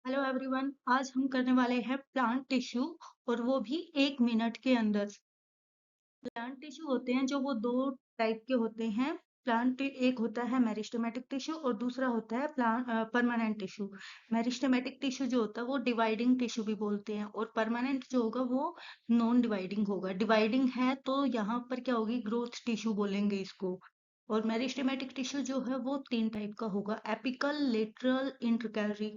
Hello everyone, आज हम करने वाले हैं प्लांट टिश्यू और वो भी 1 मिनट के अंदर। प्लांट टिश्यू होते हैं जो वो दो टाइप के होते हैं। एक होता है मेरिस्टेमेटिक टिश्यू और दूसरा होता है परमानेंट टिश्यू। मेरिस्टेमेटिक टिश्यू जो होता है वो डिवाइडिंग टिश्यू भी बोलते हैं और परमानेंट जो होगा वो नॉन डिवाइडिंग होगा। डिवाइडिंग है तो यहाँ पर क्या होगी, ग्रोथ टिश्यू बोलेंगे इसको। और मेरिस्टेमेटिक टिश्यू जो है वो 3 टाइप का होगा, apical, lateral, intercalary.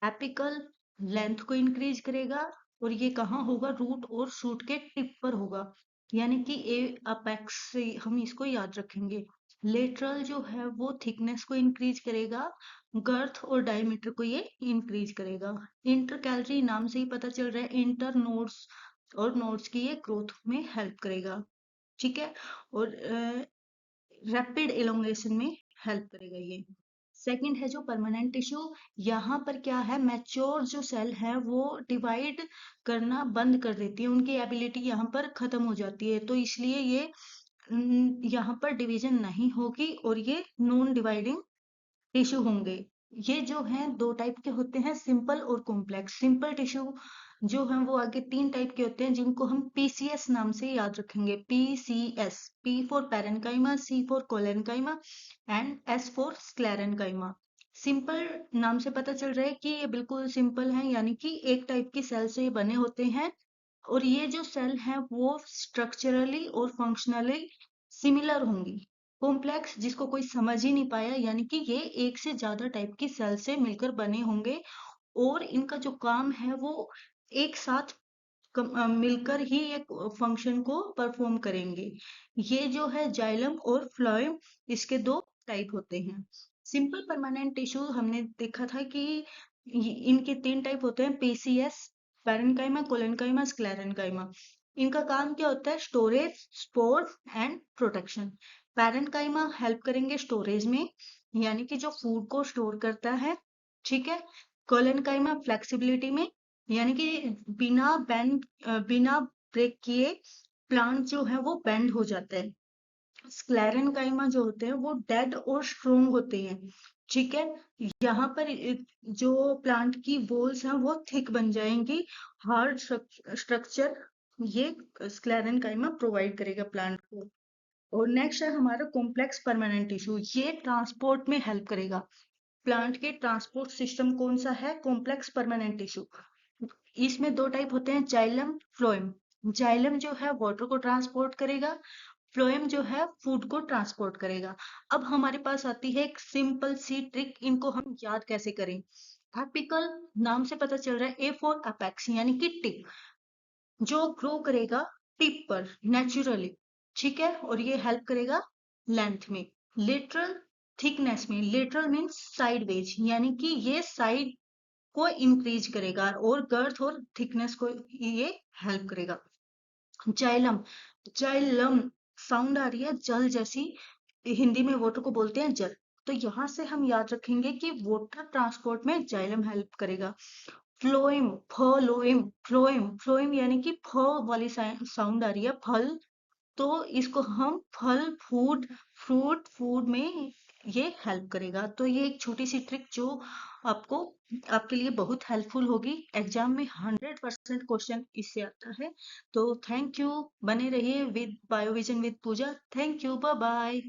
Apical length को इंक्रीज करेगा और ये कहाँ होगा, रूट और शूट के टिप पर होगा, यानी कि ए अपेक्स से हम इसको याद रखेंगे। लेटरल जो है वो थिकनेस को इंक्रीज करेगा, गर्थ और डायमीटर को ये इंक्रीज करेगा। इंटर कैलोरी नाम से ही पता चल रहा है, इंटर नोड्स और नोड्स की ये ग्रोथ में हेल्प करेगा। ठीक है। और रैपिड इलोंगेशन में हेल्प करेगा ये। सेकंड है जो परमानेंट टिश्यू। यहाँ पर क्या है, मैच्योर जो सेल है वो डिवाइड करना बंद कर देती है, उनकी एबिलिटी यहाँ पर खत्म हो जाती है, तो इसलिए ये यहाँ पर डिवीजन नहीं होगी और ये नॉन डिवाइडिंग टिश्यू होंगे। ये जो हैं 2 टाइप के होते हैं, सिंपल और कॉम्प्लेक्स। सिंपल टिश्यू जो हैं वो आगे 3 टाइप के होते हैं जिनको हम पीसीएस नाम से याद रखेंगे। PCS, P for parenchyma, C for collenchyma and S for sclerenchyma. Simple नाम से पता चल रहा है कि ये बिल्कुल सिंपल है, यानी कि एक टाइप की सेल से ये बने होते हैं और ये जो सेल है वो स्ट्रक्चरली और फंक्शनली सिमिलर होंगी। कॉम्प्लेक्स जिसको कोई समझ ही नहीं पाया, यानी कि ये एक से ज्यादा टाइप की सेल से मिलकर बने होंगे और इनका जो काम है वो एक साथ मिलकर ही एक फंक्शन को परफॉर्म करेंगे। ये जो है जाइलम और फ्लोएम, इसके 2 टाइप होते हैं। सिंपल परमानेंट टिश्यू हमने देखा था कि इनके 3 टाइप होते हैं, पीसीएस, पैरेन्काइमा, कोलेनकाइमा, स्क्लेरेन्काइमा। इनका काम क्या होता है, storage, spore and protection. Parenchyma help करेंगे स्टोरेज में, यानी कि जो फूड को स्टोर करता है। ठीक है। कोलेनकाइमा फ्लेक्सिबिलिटी में, यानी कि बिना ब्रेक किए प्लांट जो है वो बेंड हो जाता है। स्क्लेरेन्काइमा जो होते हैं वो डेड और स्ट्रोंग होते हैं। ठीक है। यहाँ पर जो प्लांट की बोल्स हैं वो थिक बन जाएंगी, हार्ड स्ट्रक्चर ये स्क्लेरेन्काइमा प्रोवाइड करेगा प्लांट को। और नेक्स्ट है हमारा कॉम्प्लेक्स परमानेंट टिश्यू, ये ट्रांसपोर्ट में हेल्प करेगा। प्लांट के ट्रांसपोर्ट सिस्टम कौन सा है, कॉम्प्लेक्स परमानेंट टिश्यू। इसमें 2 टाइप होते हैं, जाइलम, फ्लोएम। जाइलम जो है वाटर को ट्रांसपोर्ट करेगा, फ्लोएम जो है फूड को ट्रांसपोर्ट करेगा। अब हमारे पास आती है एक सिंपल सी ट्रिक, इनको हम याद कैसे करें। एपिकल नाम से पता चल रहा है, ए फॉर अपेक्स यानी कि टिप, जो ग्रो करेगा टिप पर नेचुरली। ठीक है। और ये हेल्प करेगा लेंथ में। लेटरल थिकनेस में, लेटरल मीन्स साइडवेज, यानी कि ये साइड को इंक्रीज करेगा और गर्थ और थिकनेस को ये हेल्प करेगा। जाइलम, जाइलम साउंड आ रही है जल जैसी, हिंदी में वाटर को बोलते हैं जल, तो यहाँ से हम याद रखेंगे कि वाटर ट्रांसपोर्ट में जाइलम हेल्प करेगा। फ्लोएम, फ्लोएम, फ्लोएम, फ्लोएम यानी कि फ वाली साउंड आ रही है, फल, तो इसको हम फल, फूड, फ्रूट, फूड में ये हेल्प करेगा। तो ये एक छोटी सी ट्रिक जो आपको आपके लिए बहुत हेल्पफुल होगी। एग्जाम में 100% क्वेश्चन इससे आता है। तो थैंक यू, बने रहिए with Biovision with Pooja. Thank you, bye bye.